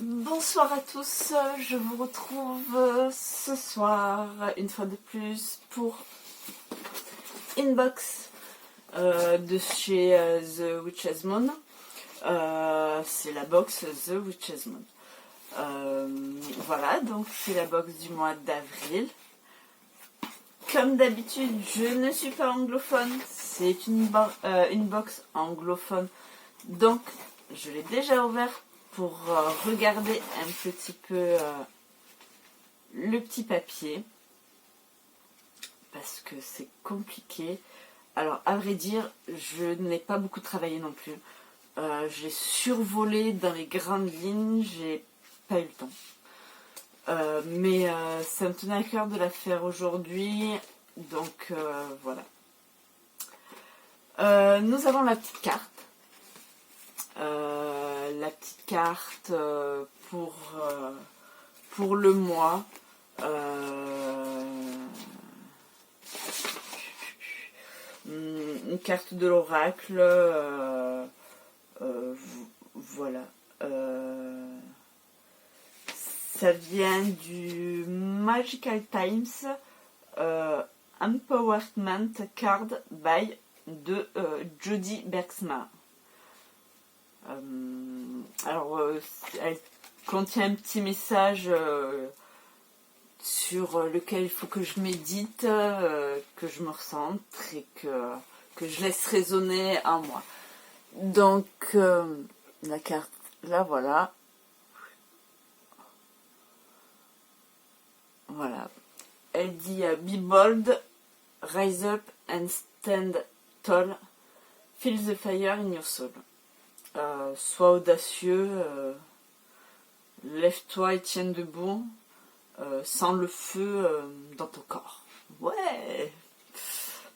Bonsoir à tous, je vous retrouve ce soir une fois de plus pour Inbox de chez The Witch's Moon. C'est la box The Witch's Moon. Voilà, donc c'est la box du mois d'avril. Comme d'habitude, je ne suis pas anglophone, c'est une box anglophone, donc je l'ai déjà ouverte pour regarder un petit peu le petit papier parce que c'est compliqué. Alors à vrai dire, je n'ai pas beaucoup travaillé non plus. J'ai survolé dans les grandes lignes, j'ai pas eu le temps. Mais ça me tenait à cœur de la faire aujourd'hui, donc voilà. Nous avons la petite carte. Pour le mois. Une carte de l'oracle. Voilà. Ça vient du Magical Times Empowerment Card by de Jody Bergsma. Elle contient un petit message sur lequel il faut que je médite, que je me recentre et que je laisse résonner en moi. Donc, la carte, là, voilà. Voilà. Elle dit Be bold, rise up and stand tall, feel the fire in your soul. Sois audacieux, lève-toi et tiens debout, sens le feu dans ton corps. Ouais.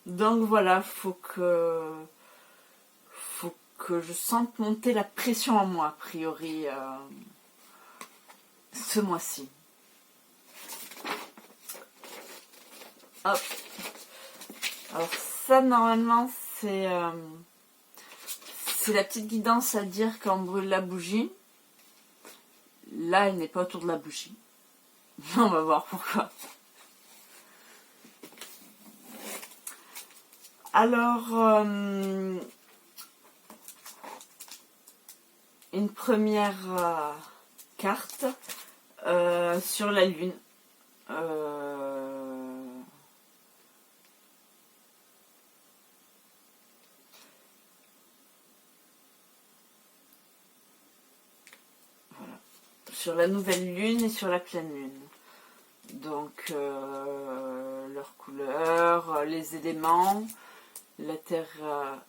Donc voilà, faut que je sente monter la pression en moi, a priori, ce mois-ci. Hop. Alors ça, normalement, c'est la petite guidance à dire quand on brûle la bougie. Là, elle n'est pas autour de la bougie. On va voir pourquoi. Alors, une première carte sur la lune. Sur la nouvelle lune et sur la pleine lune. Donc, leurs couleurs, les éléments, la terre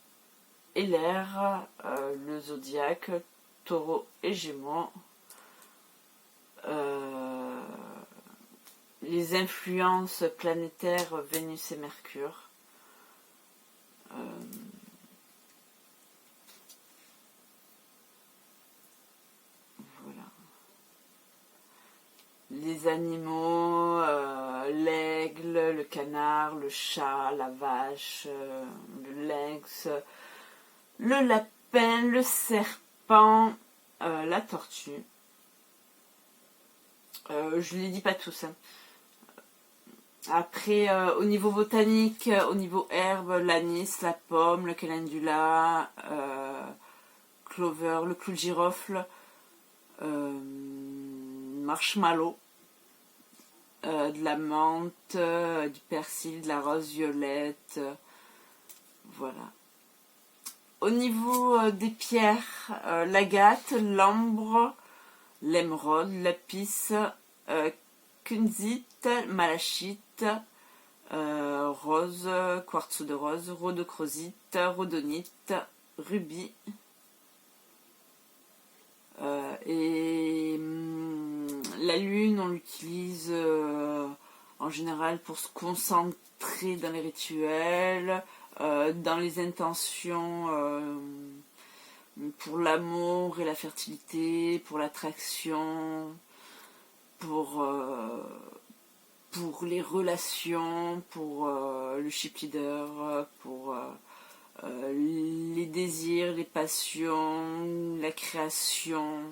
et l'air, le zodiaque, taureau et gémeaux, les influences planétaires, Vénus et Mercure. Les animaux, l'aigle, le canard, le chat, la vache, le lynx, le lapin, le serpent, la tortue. Je ne les dis pas tous. Hein. Après, au niveau botanique, au niveau herbe, l'anis, la pomme, le calendula, clover, le clou de girofle, marshmallow, de la menthe, du persil, de la rose violette, voilà. Au niveau des pierres, l'agate, l'ambre, l'émeraude, lapis, kunzite, malachite, rose, quartz de rose, rhodochrosite, rhodonite, rubis. La lune, on l'utilise en général pour se concentrer dans les rituels, dans les intentions pour l'amour et la fertilité, pour l'attraction, pour les relations, pour le ship leader, pour les désirs, les passions, la création.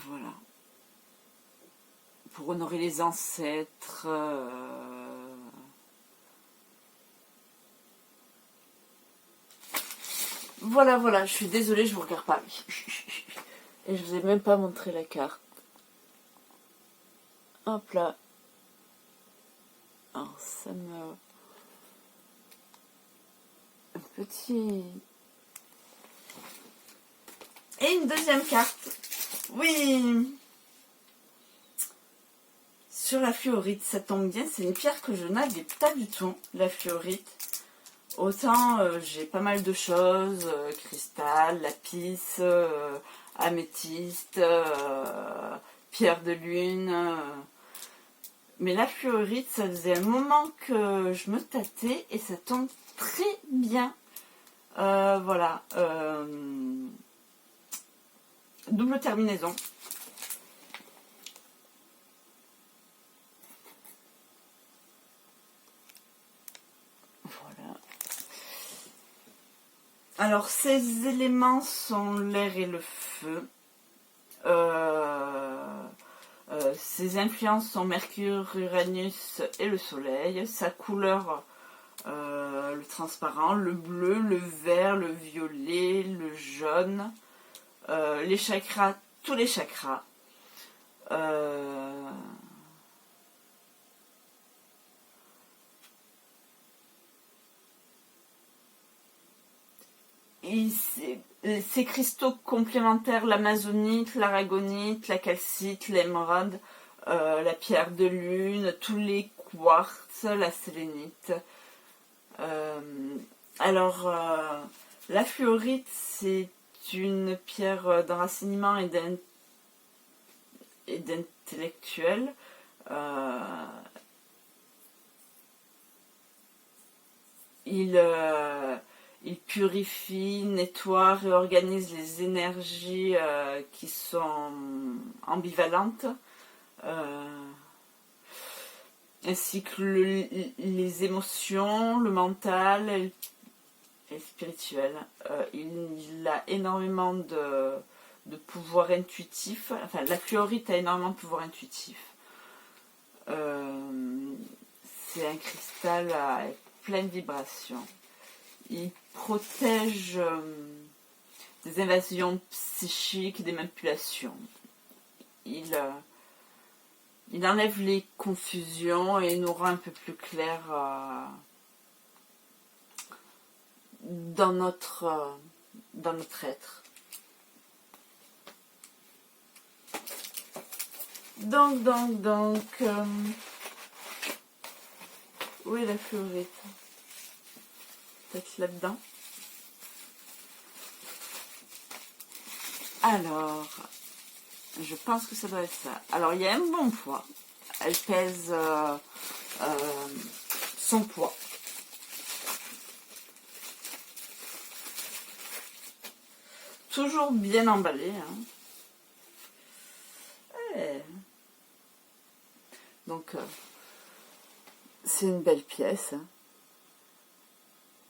Voilà. Pour honorer les ancêtres. Voilà, voilà, je suis désolée, je vous regarde pas. Et je vous ai même pas montré la carte. Hop là. Alors, ça me... Un petit... Et une deuxième carte. Oui. Sur la fluorite, ça tombe bien, c'est une pierre que je n'avais pas du tout, la fluorite. Autant j'ai pas mal de choses, cristal, lapis, améthyste, pierre de lune. Mais la fluorite, ça faisait un moment que je me tâtais et ça tombe très bien. Voilà. Double terminaison. Voilà. Alors, ces éléments sont l'air et le feu. Ses influences sont Mercure, Uranus et le Soleil. Sa couleur, le transparent, le bleu, le vert, le violet, le jaune. Les chakras, tous les chakras. Ces cristaux complémentaires, l'amazonite, l'aragonite, la calcite, l'émeraude, la pierre de lune, tous les quartz, la sélénite. Alors, la fluorite, c'est une pierre d'enracinement et d'intellectuel. Il purifie, nettoie, réorganise les énergies qui sont ambivalentes, ainsi que les émotions, le mental et le spirituel. Il a énormément de pouvoir intuitif. Enfin, la fluorite a énormément de pouvoir intuitif. C'est un cristal avec pleine vibration. Il protège des invasions psychiques, des manipulations. Il enlève les confusions et nous rend un peu plus clair dans notre être. Donc, où est la fluorite? Peut-être là-dedans. Alors, je pense que ça doit être ça. Alors, il y a un bon poids. Elle pèse son poids. Toujours bien emballé. Hein. Ouais. Donc, c'est une belle pièce hein,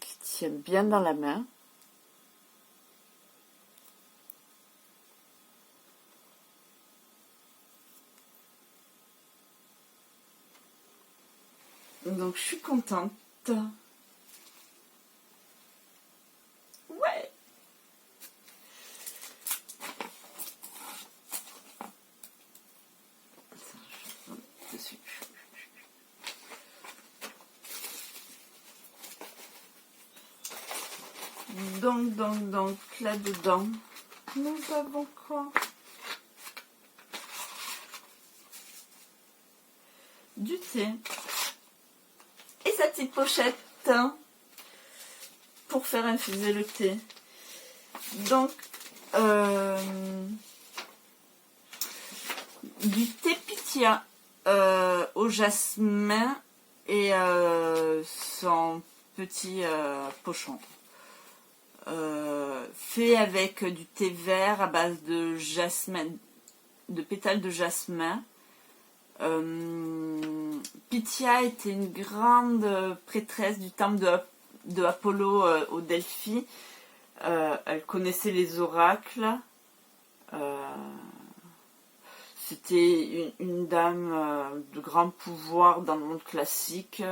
qui tient bien dans la main. Donc, je suis contente. Ouais. Dessus. Donc, là-dedans, nous avons quoi? Du thé. Et sa petite pochette hein, pour faire infuser le thé. Donc, du thé Pythia au jasmin et son petit pochon. Fait avec du thé vert à base de jasmin, de pétales de jasmin. Pythia était une grande prêtresse du temple de Apollo au Delphi. Elle connaissait les oracles. C'était une dame de grand pouvoir dans le monde classique.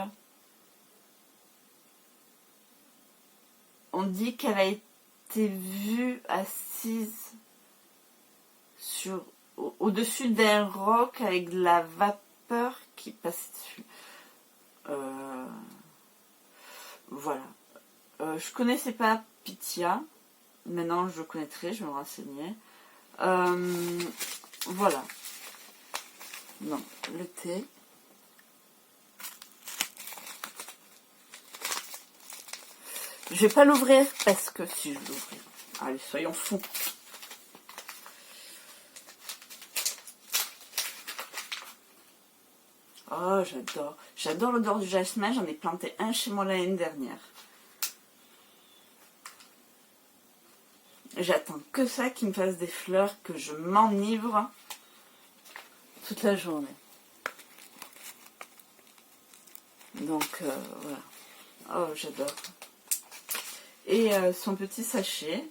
On dit qu'elle a été vue assise au-dessus d'un roc avec de la vapeur qui passe dessus. Voilà. Je connaissais pas Pythia. Maintenant, je connaîtrai, je vais me renseigner. Voilà. Non, le thé. Je vais pas l'ouvrir parce que si je l'ouvre. Allez, soyons fous. Oh, j'adore. J'adore l'odeur du jasmin. J'en ai planté un chez moi l'année dernière. J'attends que ça, qu'il me fasse des fleurs, que je m'enivre toute la journée. Donc, voilà. Oh, j'adore. Et son petit sachet.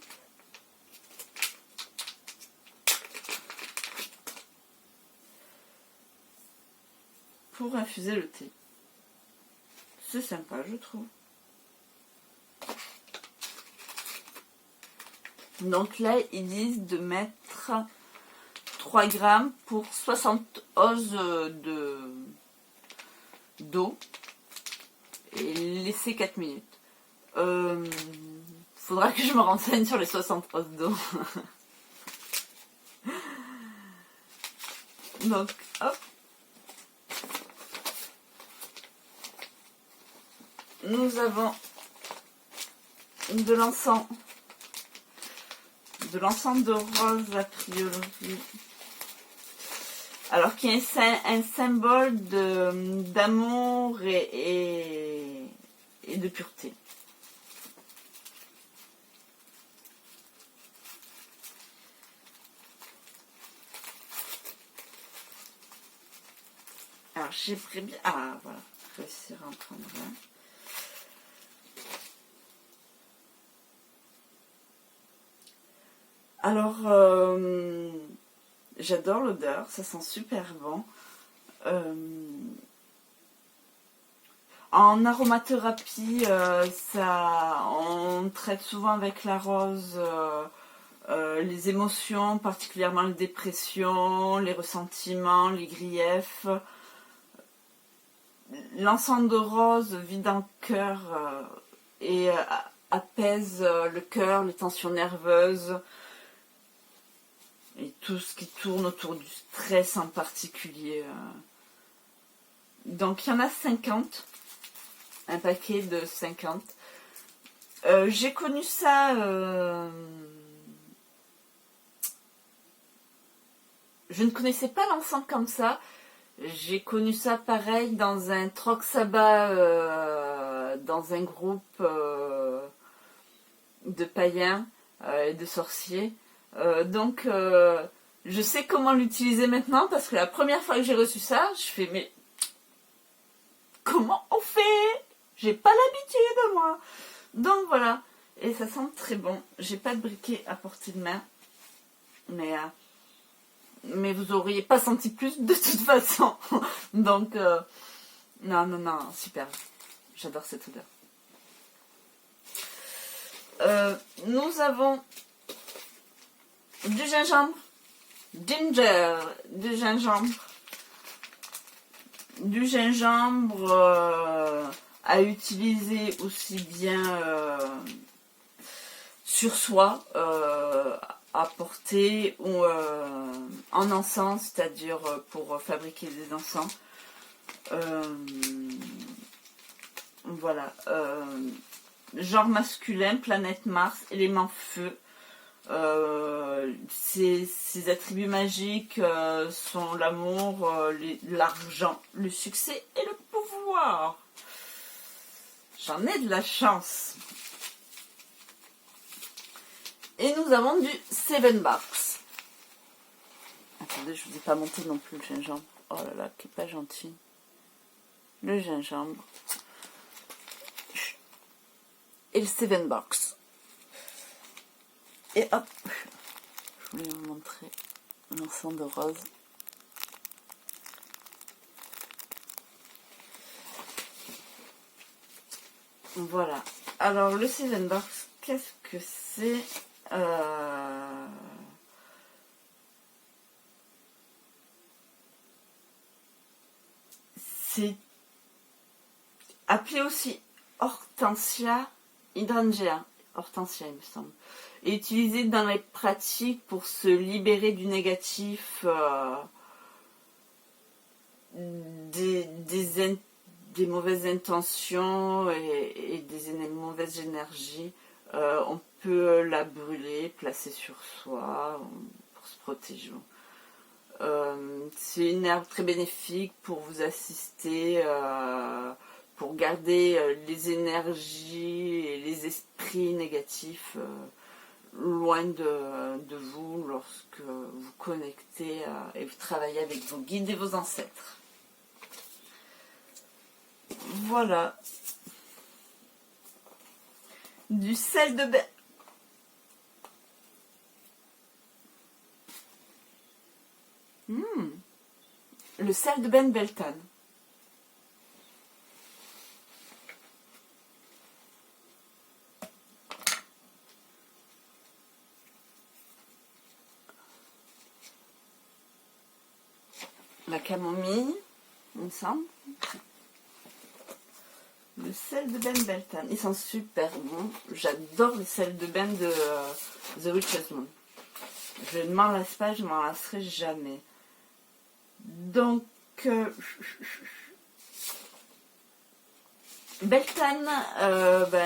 Pour infuser le thé. C'est sympa, je trouve. Donc là, ils disent de mettre 3 grammes pour 60 oses d'eau et laisser 4 minutes. Faudra que je me renseigne sur les 60 oses d'eau. Donc, hop. Nous avons de l'encens. De l'encens de rose a priori. Alors qu'il y a un symbole d'amour et de pureté. Alors j'ai pris bien. Ah voilà, réussir à en prendre un. Alors, j'adore l'odeur, ça sent super bon. En aromathérapie, on traite souvent avec la rose les émotions, particulièrement les dépressions, les ressentiments, les griefs. L'encens de rose vide un cœur et apaise le cœur, les tensions nerveuses. Et tout ce qui tourne autour du stress en particulier. Donc il y en a 50. Un paquet de 50. J'ai connu ça... Je ne connaissais pas l'encens comme ça. J'ai connu ça pareil dans un Troc Sabbat, dans un groupe de païens et de sorciers. Donc, je sais comment l'utiliser maintenant parce que la première fois que j'ai reçu ça, je fais mais comment on fait? J'ai pas l'habitude moi. Donc voilà, et ça sent très bon. J'ai pas de briquet à portée de main, mais vous auriez pas senti plus de toute façon. Donc non, super. J'adore cette odeur. Nous avons du gingembre, du gingembre à utiliser aussi bien sur soi, à porter ou en encens, c'est-à-dire pour fabriquer des encens. Voilà. Genre masculin, planète Mars, élément feu. Ses attributs magiques sont l'amour, l'argent, le succès et le pouvoir. J'en ai de la chance. Et nous avons du Seven Barks. Attendez, je ne vous ai pas monté non plus le gingembre. Oh là là, qui est pas gentil. Le gingembre. Et le Seven Barks. Et hop, je voulais vous montrer l'encens de rose. Voilà. Alors, le Season Box, qu'est-ce que c'est? C'est appelé aussi Hortensia hydrangea. Hortensia, il me semble. Et utilisé dans les pratiques pour se libérer du négatif, des mauvaises intentions et des mauvaises énergies. On peut la brûler, placer sur soi pour se protéger. C'est une herbe très bénéfique pour vous assister, pour garder les énergies et les esprits négatifs loin de vous lorsque vous connectez et vous travaillez avec vos guides et vos ancêtres. Voilà. Du sel de bain. Le sel de Ben Beltane. La camomille, il me semble. Le sel de Ben Beltane. Ils sont super bons. J'adore le sel de Ben de The Witch's Moon. Je ne m'en lasse pas, je m'en lasserai jamais. Donc, Beltane,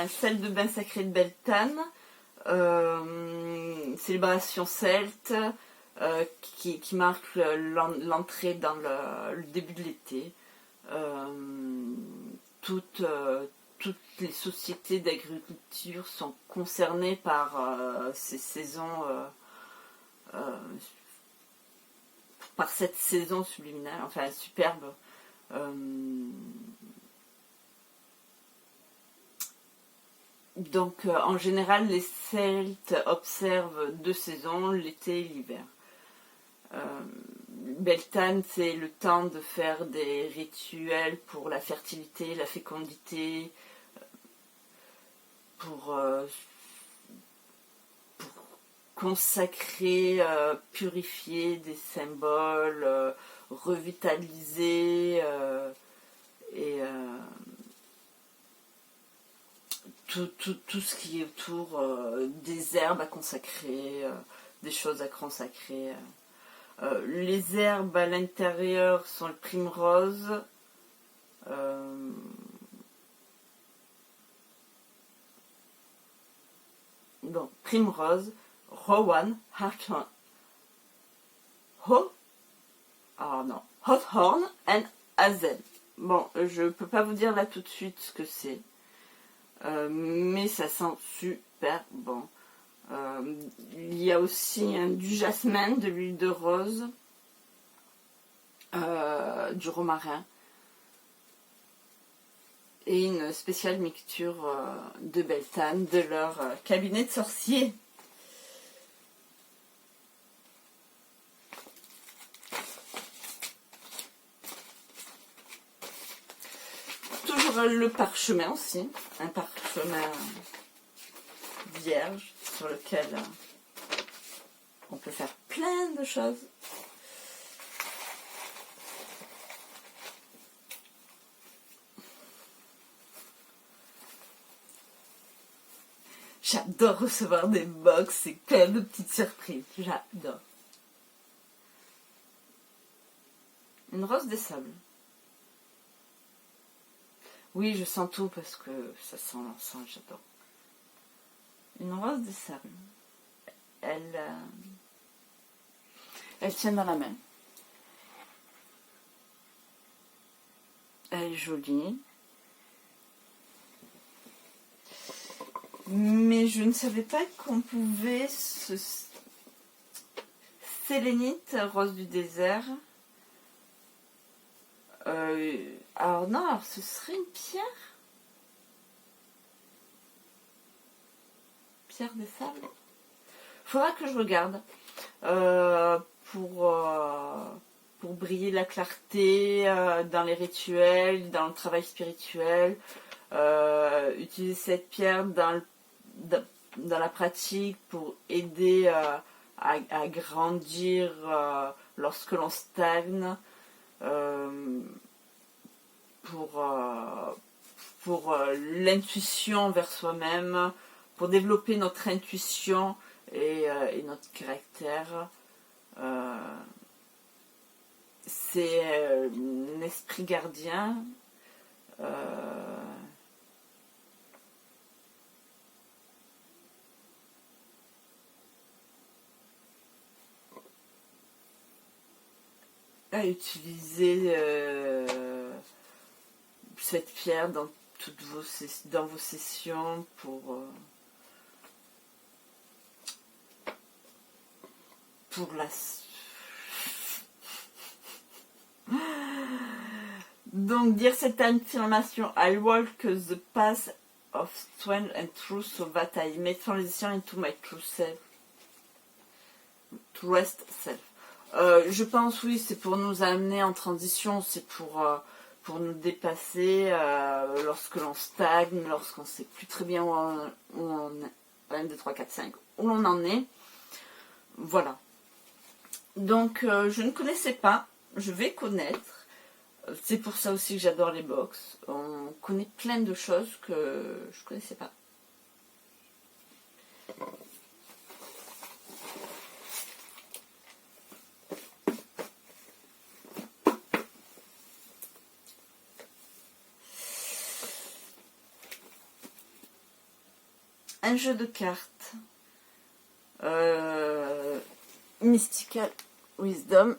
sel de bain sacré de Beltane, célébration celte, qui marque l'entrée dans le début de l'été. Toutes les sociétés d'agriculture sont concernées par ces saisons, par cette saison subliminale, enfin superbe. Donc en général les Celtes observent 2 saisons, l'été et l'hiver. Beltane, c'est le temps de faire des rituels pour la fertilité, la fécondité, pour consacrer, purifier des symboles, revitaliser et tout ce qui est autour des herbes à consacrer, des choses à consacrer. Les herbes à l'intérieur sont le primrose, primrose, rowan, hawthorn and hazel. Bon, je peux pas vous dire là tout de suite ce que c'est, mais ça sent super bon. Il y a aussi du jasmin, de l'huile de rose, du romarin et une spéciale mixture de Beltane de leur cabinet de sorciers. Toujours le parchemin aussi, un parchemin vierge sur lequel on peut faire plein de choses. J'adore recevoir des box et plein de petites surprises. J'adore. Une rose des sables. Oui, je sens tout parce que ça sent l'encens, j'adore. Une rose des sables. Elle tient dans la main. Elle est jolie. Mais je ne savais pas qu'on pouvait sélénite, rose du désert. Alors non, alors ce serait une pierre. Pierre des sables. Faudra que je regarde pour briller la clarté dans les rituels, dans le travail spirituel. utiliser cette pierre dans la pratique pour aider à grandir lorsque l'on stagne, pour l'intuition vers soi-même, pour développer notre intuition et notre caractère. C'est un esprit gardien. À utiliser cette pierre dans vos sessions pour la... Donc dire cette affirmation: I walk the path of strength and truth so that I may transition into my truest self. Je pense, oui, c'est pour nous amener en transition, c'est pour nous dépasser lorsque l'on stagne, lorsqu'on ne sait plus très bien où on 1, 2, 3, 4, 5, où l'on en est. Voilà. Donc, je ne connaissais pas, je vais connaître. C'est pour ça aussi que j'adore les box. On connaît plein de choses que je ne connaissais pas. Un jeu de cartes. Mystical Wisdom.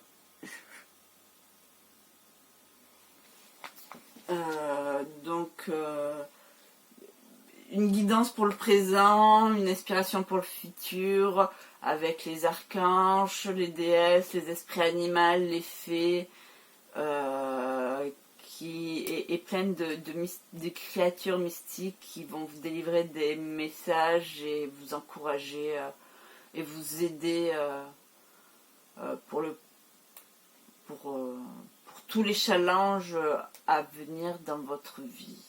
Une guidance pour le présent, une inspiration pour le futur, avec les archanges, les déesses, les esprits animaux, les fées, qui est pleine de créatures mystiques qui vont vous délivrer des messages et vous encourager et vous aider pour tous les challenges à venir dans votre vie.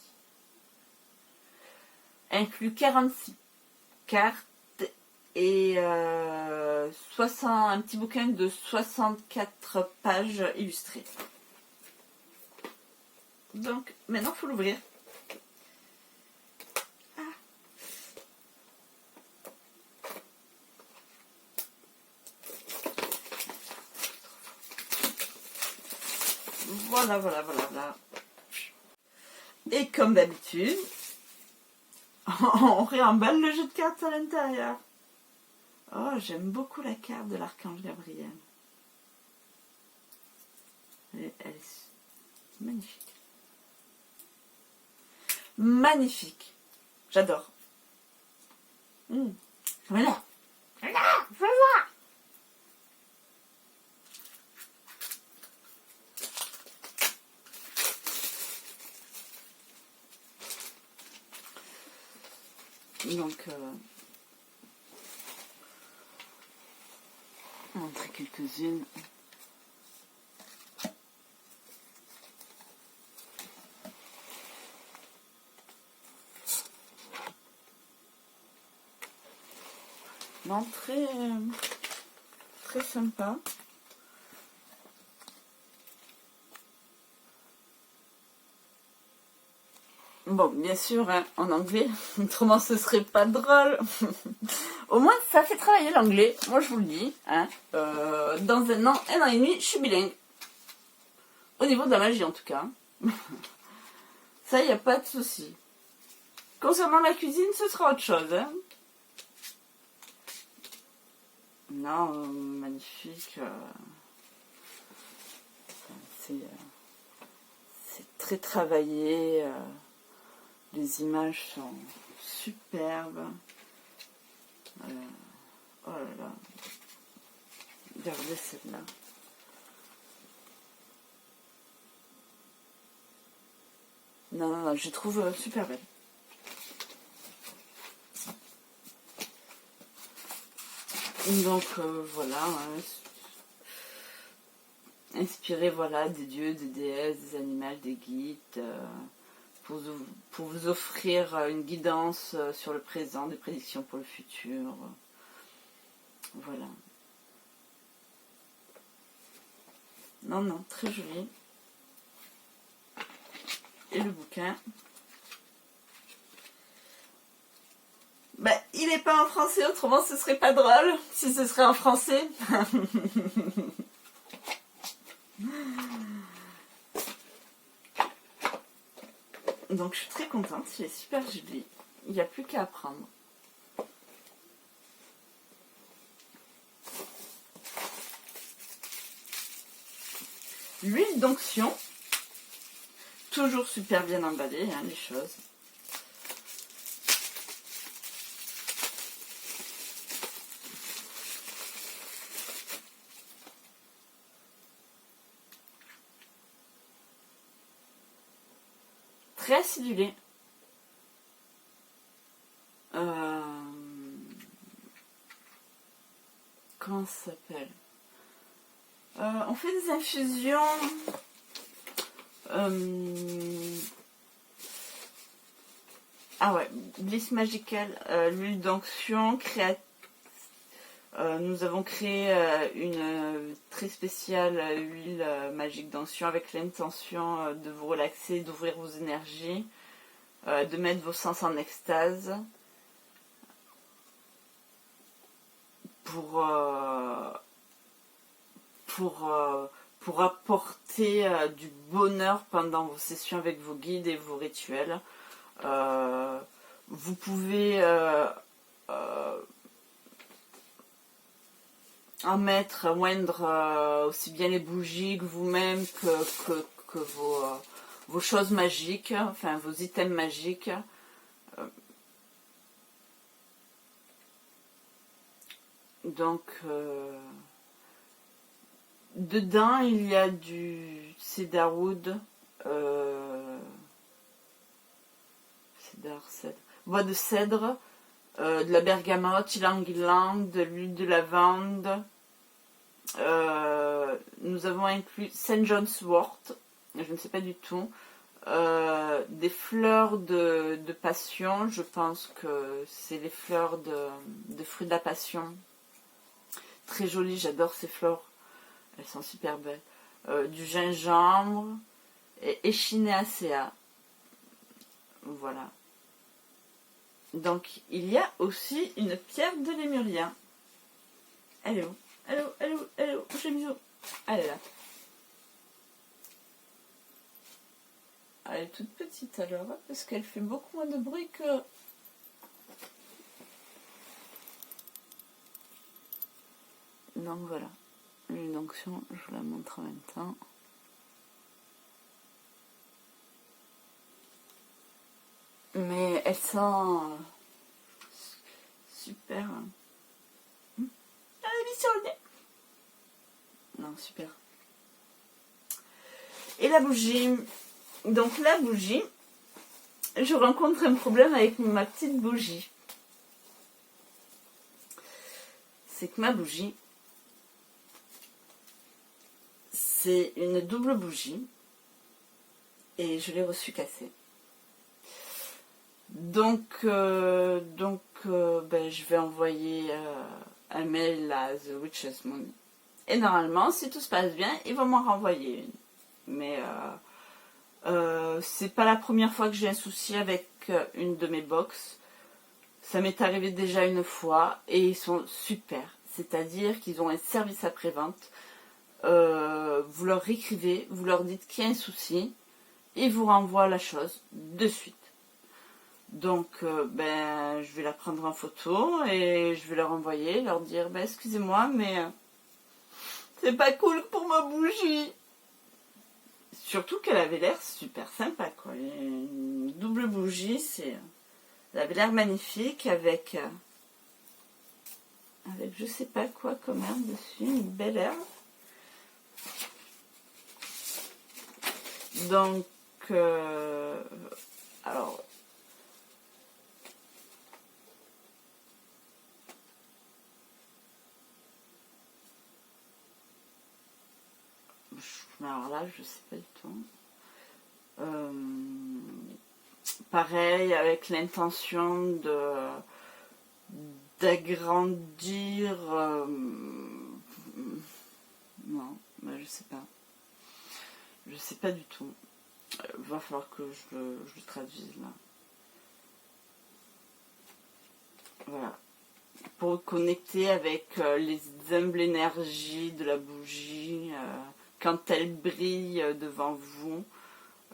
Inclut 46 cartes et un petit bouquin de 64 pages illustrées. Donc, maintenant, il faut l'ouvrir. Ah. Voilà. Et comme d'habitude, on réemballe le jeu de cartes à l'intérieur. Oh, j'aime beaucoup la carte de l'archange Gabriel. Elle est magnifique. Magnifique. J'adore. Voilà. Donc, on va montrer quelques-unes. Non, très sympa. Bon, bien sûr, hein, en anglais, autrement ce serait pas drôle. Au moins, ça fait travailler l'anglais, moi je vous le dis. Hein. Dans 1 an et demi, je suis bilingue. Au niveau de la magie, en tout cas. Ça, il n'y a pas de souci. Concernant la cuisine, ce sera autre chose. Hein. Non, magnifique. C'est très travaillé. Les images sont superbes. Oh là là. Regardez celle-là. Non, je trouve super belle. Donc voilà. Hein. Inspiré voilà, des dieux, des déesses, des animaux, des guides. pour vous offrir une guidance sur le présent, des prédictions pour le futur. Voilà. Non, non, très joli. Et le bouquin. Ben, il n'est pas en français, autrement ce serait pas drôle si ce serait en français. Donc je suis très contente, il est super joli. Il n'y a plus qu'à apprendre. L'huile d'onction. Toujours super bien emballée, hein, les choses. Très acidulé. Comment ça s'appelle? On fait des infusions. Ah ouais, Bliss Magical, l'huile d'onction, nous avons créé une très spéciale huile magique d'onction avec l'intention de vous relaxer, d'ouvrir vos énergies, de mettre vos sens en extase pour apporter du bonheur pendant vos sessions avec vos guides et vos rituels. Vous pouvez en mettre, moindre aussi bien les bougies que vous-même que vos choses magiques, enfin vos items magiques. Donc dedans il y a du cedarwood, bois de cèdre, de la bergamote, ylang-ylang, de l'huile de lavande. Nous avons inclus St. John's wort, je ne sais pas du tout. Des fleurs de passion, je pense que c'est les fleurs de fruits de la passion. Très jolies, j'adore ces fleurs, elles sont super belles. Du gingembre et Echinacea. Voilà. Donc il y a aussi une pierre de lémurien. Elle est où? Elle est où? Elle est où? Elle est où? J'ai mis où? Elle est là. Elle est toute petite alors, parce qu'elle fait beaucoup moins de bruit que... Donc voilà. L'huile d'onction, je vous la montre en même temps. Mais elle sent super. Elle est mise sur le nez. Non, super. Et la bougie. Donc la bougie, je rencontre un problème avec ma petite bougie. C'est que ma bougie, c'est une double bougie et je l'ai reçue cassée. Donc, je vais envoyer un mail à The Witch's Moon. Et normalement, si tout se passe bien, ils vont m'en renvoyer une. Mais c'est pas la première fois que j'ai un souci avec une de mes box. Ça m'est arrivé déjà une fois et ils sont super. C'est-à-dire qu'ils ont un service après-vente. Vous leur écrivez, vous leur dites qu'il y a un souci, ils vous renvoient la chose de suite. Donc, je vais la prendre en photo et je vais leur envoyer, leur dire, excusez-moi, mais c'est pas cool pour ma bougie. Surtout qu'elle avait l'air super sympa, quoi. Une double bougie, elle avait l'air magnifique avec je sais pas quoi comme herbe dessus, une belle herbe. Donc, alors, là, je sais pas du tout. pareil, avec l'intention d'agrandir... non, bah, je sais pas. Je sais pas du tout. Va falloir que je le traduise là. Voilà. Pour connecter avec les humbles énergies de la bougie quand elle brille devant vous,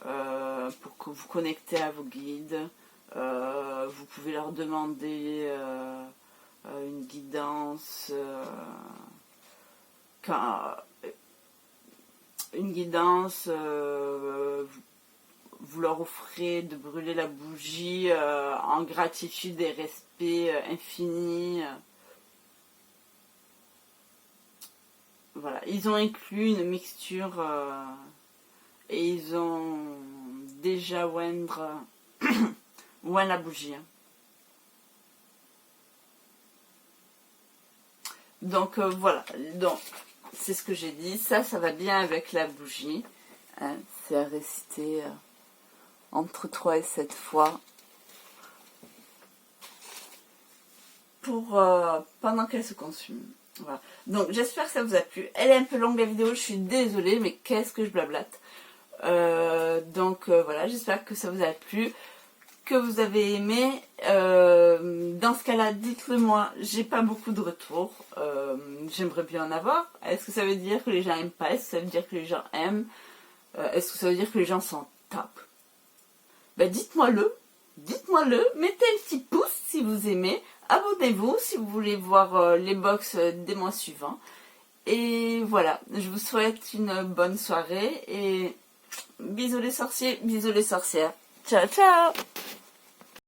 pour que vous connectez à vos guides. Vous pouvez leur demander une guidance, vous leur offrez de brûler la bougie en gratitude et respect infini. Voilà, ils ont inclus une mixture et ils ont déjà oint la bougie. Donc voilà, donc c'est ce que j'ai dit, ça va bien avec la bougie. Hein, c'est à réciter entre 3 et 7 fois pour pendant qu'elle se consume. Voilà. Donc j'espère que ça vous a plu. Elle est un peu longue la vidéo, je suis désolée, mais qu'est-ce que je blablate. Voilà, j'espère que ça vous a plu, que vous avez aimé. Dans ce cas-là, dites-le moi, j'ai pas beaucoup de retours. J'aimerais bien en avoir. Est-ce que ça veut dire que les gens aiment pas? Est-ce que ça veut dire que les gens aiment? Est-ce que ça veut dire que les gens s'en tapent? Ben dites-moi-le, mettez un petit pouce si vous aimez, abonnez-vous si vous voulez voir les box des mois suivants. Et voilà, je vous souhaite une bonne soirée et bisous les sorciers, bisous les sorcières. Ciao ciao!